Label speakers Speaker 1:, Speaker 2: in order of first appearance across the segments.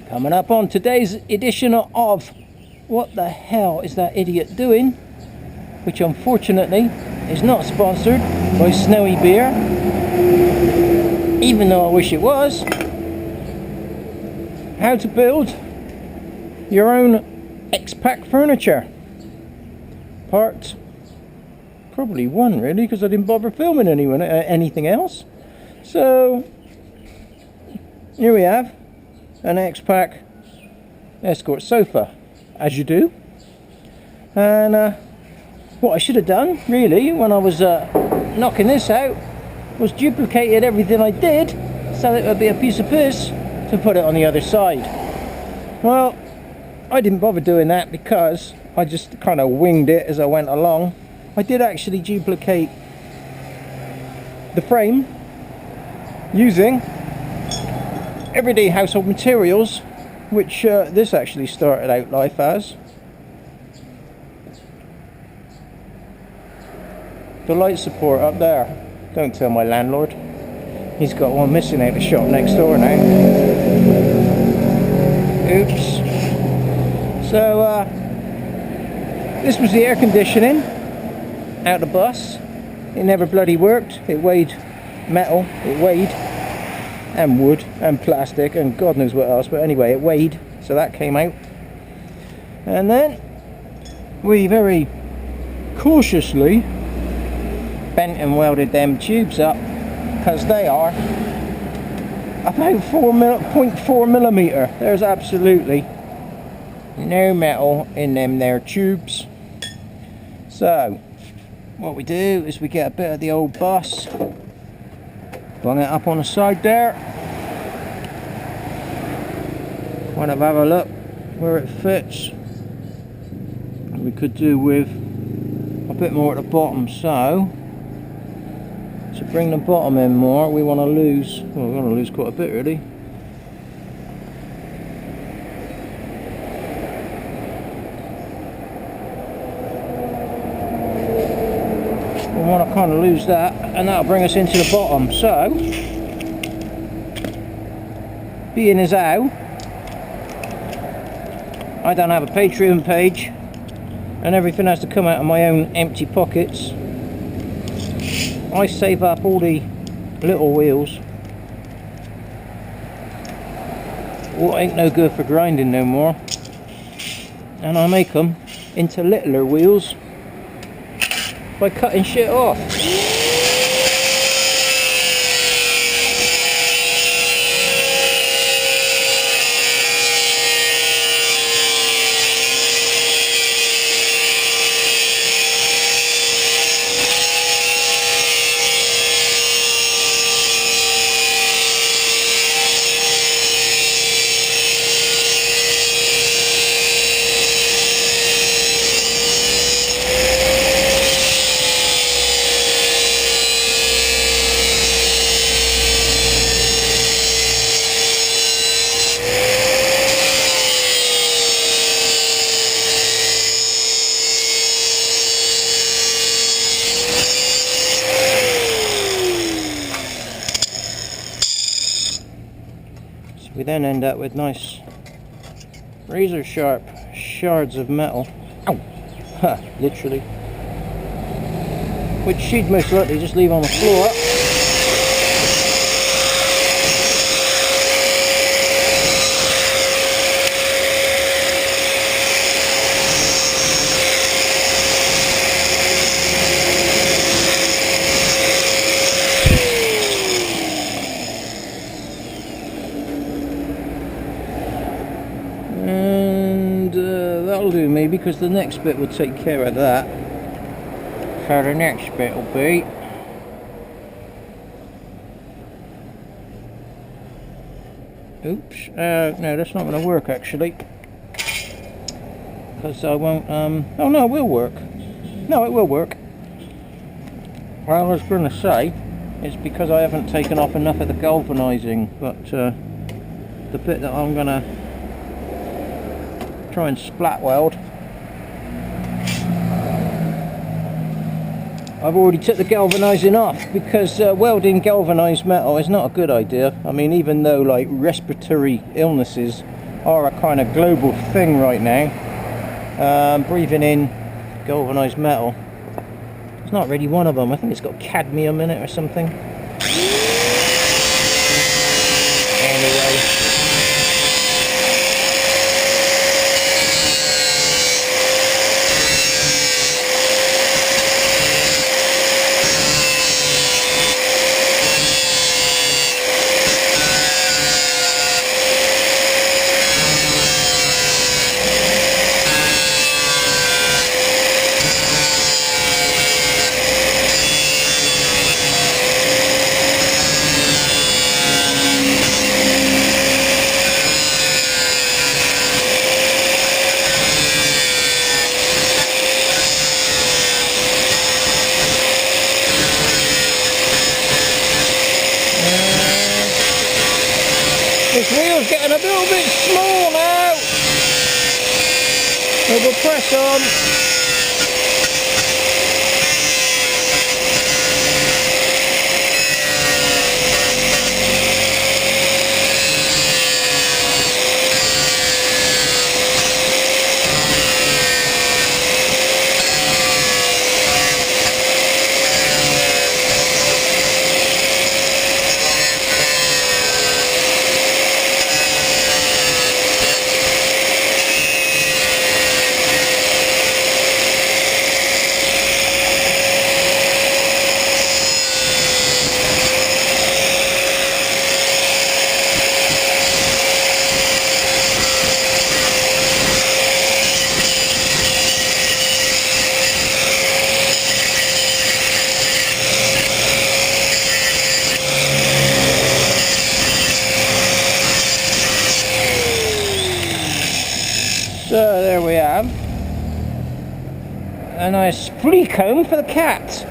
Speaker 1: Coming up on today's edition of What the Hell Is That Idiot Doing? Which unfortunately is not sponsored by Snowy Beer, even though I wish it was. How to build your own X-Pack furniture. Part probably 1 really, because I didn't bother filming anything else. So here we have an X-Pack escort sofa, as you do. And what I should have done really when I was knocking this out was duplicated everything I did so it would be a piece of piss to put it on the other side. Well, I didn't bother doing that because I just kind of winged it as I went along. I did actually duplicate the frame using everyday household materials, which this actually started out life as. The light support up there, don't tell my landlord, he's got one missing out the shop next door now. Oops. So this was the air conditioning out the bus. It never bloody worked. It weighed metal, it weighed, and wood and plastic and God knows what else, but anyway, it weighed, so that came out. And then we very cautiously bent and welded them tubes up, because they are about 0.4 millimeter. There's absolutely no metal in them there tubes. So what we do is we get a bit of the old bus, bung it up on the side there, kind of have a look where it fits. We could do with a bit more at the bottom, so to bring the bottom in more we want to lose, well, we want to lose quite a bit really. We want to kind of lose that, and that'll bring us into the bottom. So being as how I don't have a Patreon page and everything has to come out of my own empty pockets, I save up all the little wheels what ain't no good for grinding no more, and I make them into littler wheels by cutting shit off. We then end up with nice razor sharp shards of metal, ow, ha, literally, which she'd most likely just leave on the floor. That'll do me, because the next bit will take care of that. So the next bit will be oops, no, that's not going to work actually, because I won't, oh no, it will work. No, it will work. What I was going to say is because I haven't taken off enough of the galvanizing, but the bit that I'm going to try and splat weld I've already took the galvanizing off, because welding galvanized metal is not a good idea. I mean, even though like respiratory illnesses are a kind of global thing right now, breathing in galvanized metal, it's not really one of them. I think it's got cadmium in it or something. Anyway. This wheel's getting a little bit small now. So we'll press on. So there we have a nice flea comb for the cat.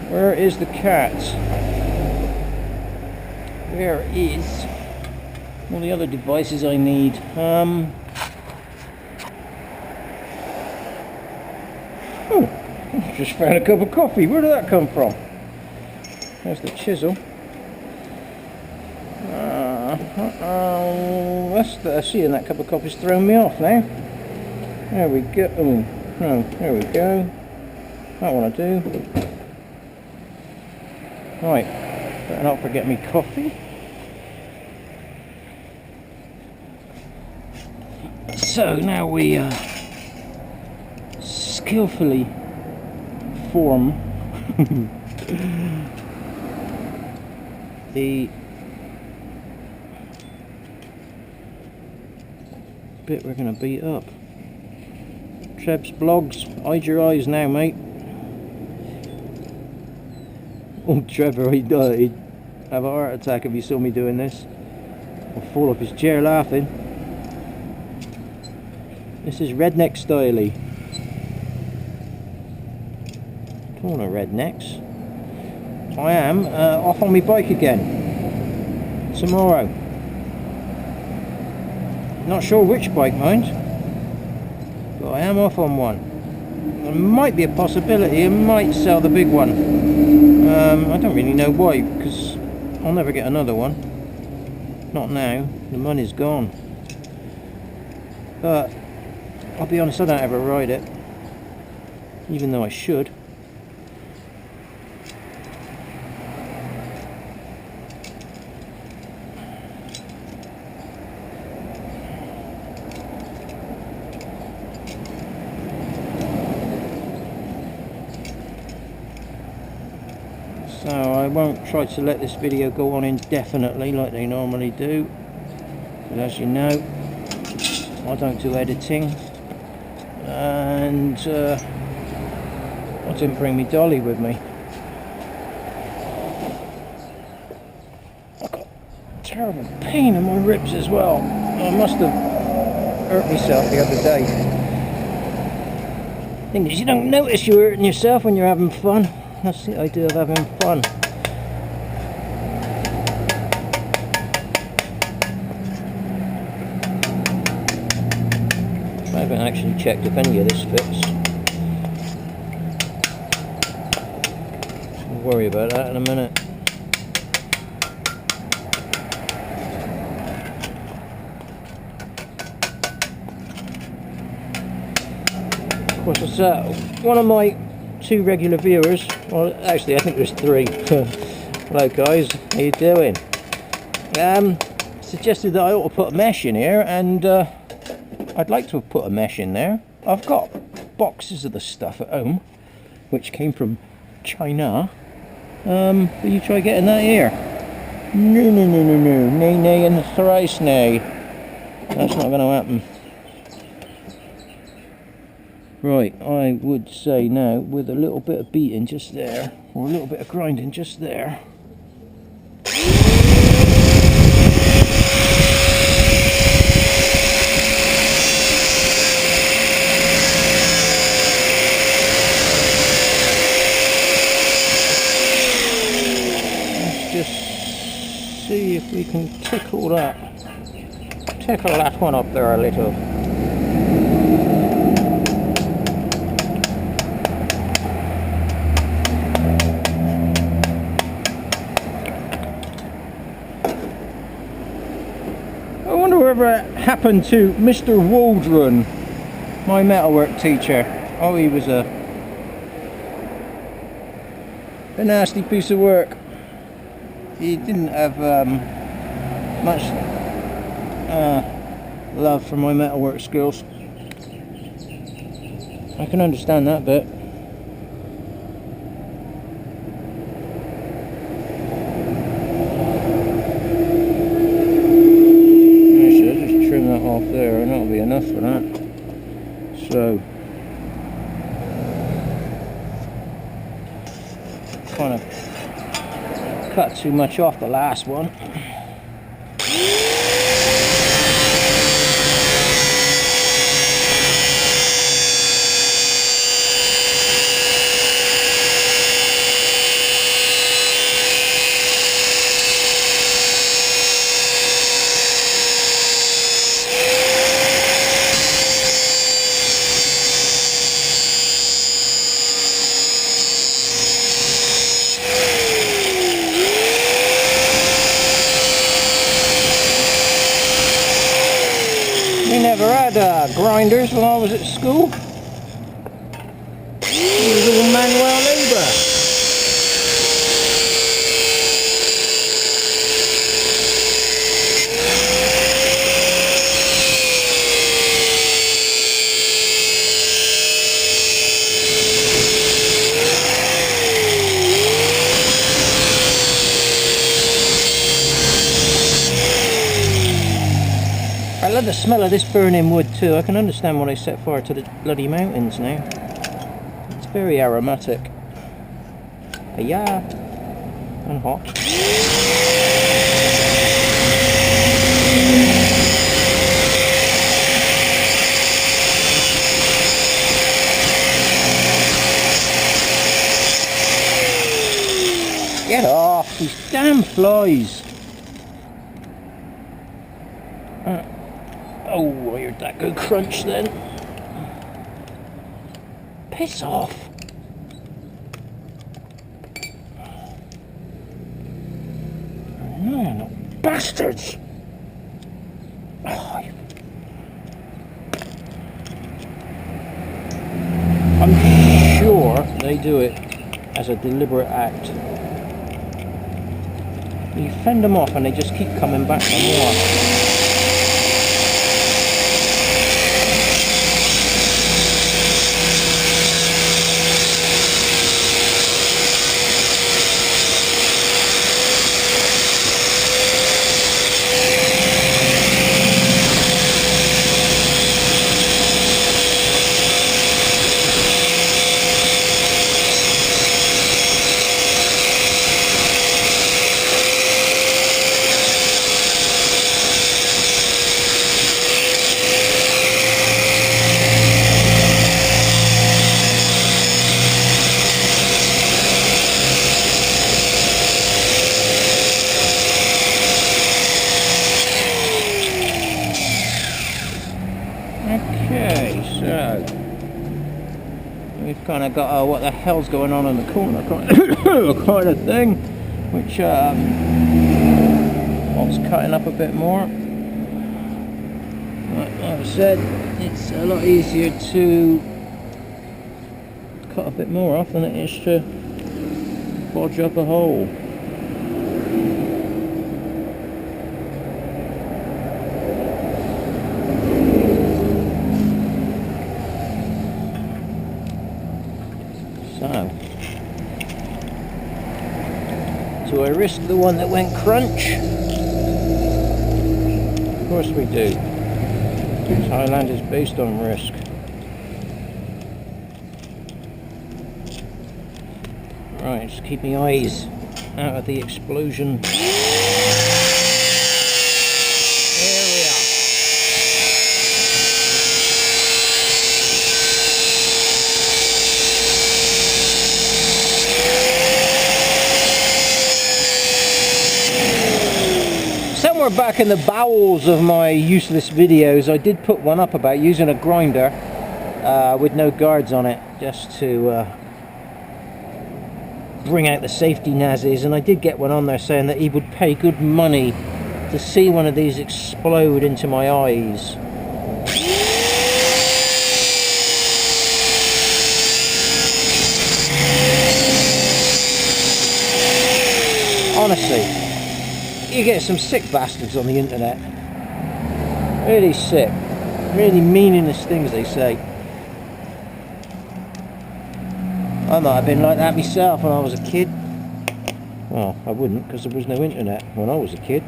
Speaker 1: Where is the cat? Where is all the other devices I need? Oh, just found a cup of coffee. Where did that come from? There's the chisel. Seeing that cup of coffee's thrown me off now. There we go. Oh, no, there we go. That one I do. Right, better not forget me coffee. So now we skillfully form the bit we're going to beat up. Treb's blogs, hide your eyes now, mate. Oh, Trevor, he'd have a heart attack if he saw me doing this. I'll fall off his chair laughing. This is redneck styley. Corner rednecks. I am off on my bike again tomorrow. Not sure which bike, mind, but I am off on one. There might be a possibility I might sell the big one. I don't really know why, because I'll never get another one. Not now, the money's gone. But I'll be honest, I don't ever ride it, even though I should. So I won't try to let this video go on indefinitely like they normally do, but as you know, I don't do editing, and I didn't bring me dolly with me. I've got a terrible pain in my ribs as well. I must have hurt myself the other day. The thing is, you don't notice you're hurting yourself when you're having fun. That's the idea of having fun. I haven't actually checked if any of this fits. worry about that in a minute. Of course, it's one of my 2 regular viewers. Well, actually, I think there's 3. Hello, guys. How you doing? Suggested that I ought to put a mesh in here, and I'd like to have put a mesh in there. I've got boxes of the stuff at home, which came from China. But you try getting that here. No, no, no, no, no. Nay, nay, and thrice nay. That's not going to happen. Right, I would say now, with a little bit of beating just there, or a little bit of grinding just there. See if we can tickle that one up there a little. I wonder whatever happened to Mr. Waldron, my metalwork teacher. Oh, he was a nasty piece of work. He didn't have much love for my metalwork skills. I can understand that bit. Actually, I'll just trim that off there and that'll be enough for that. So, kind of cut too much off the last one. We never had grinders when I was at school. It was all manual labour. I love the smell of this burning wood too. I can understand why they set fire to the bloody mountains now. It's very aromatic. Yeah, and hot. Get off, these damn flies. Oh, I heard that good crunch then. Piss off. No, bastards. Oh, I'm sure they do it as a deliberate act. You fend them off and they just keep coming back for more. kind of got what the hell's going on in the corner kind of thing, which wants cutting up a bit more. Like I said, it's a lot easier to cut a bit more off than it is to bodge up a hole. So, do I risk the one that went crunch? Of course we do. Thailand is based on risk. Right, just keep my eyes out of the explosion area. Somewhere back in the bowels of my useless videos, I did put one up about using a grinder with no guards on it, just to bring out the safety nazis, and I did get one on there saying that he would pay good money to see one of these explode into my eyes. Honestly, you get some sick bastards on the internet. Really sick. Really meaningless things they say. I might have been like that myself when I was a kid. Well, I wouldn't, because there was no internet when I was a kid.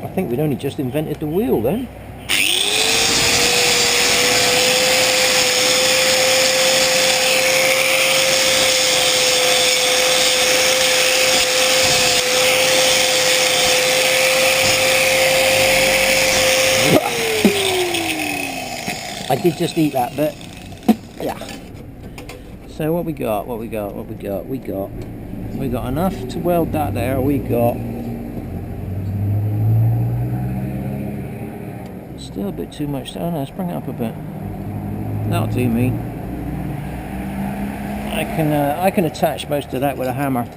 Speaker 1: I think we'd only just invented the wheel then. I did just eat that bit. Yeah. So what we got? We got enough to weld that there. We got still a bit too much. Oh no, let's bring it up a bit. That'll do me. I can attach most of that with a hammer.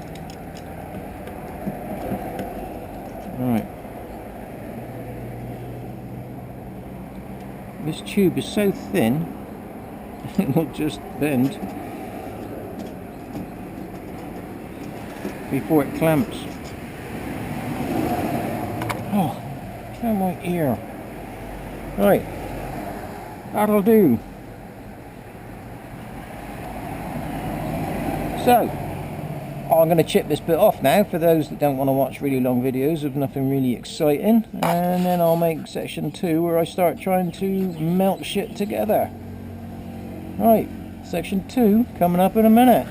Speaker 1: Right. This tube is so thin it will just bend before it clamps. Oh, get my ear. Right, that'll do. So, I'm going to chip this bit off now for those that don't want to watch really long videos of nothing really exciting, and then I'll make section 2 where I start trying to melt shit together. Right, section 2 coming up in a minute.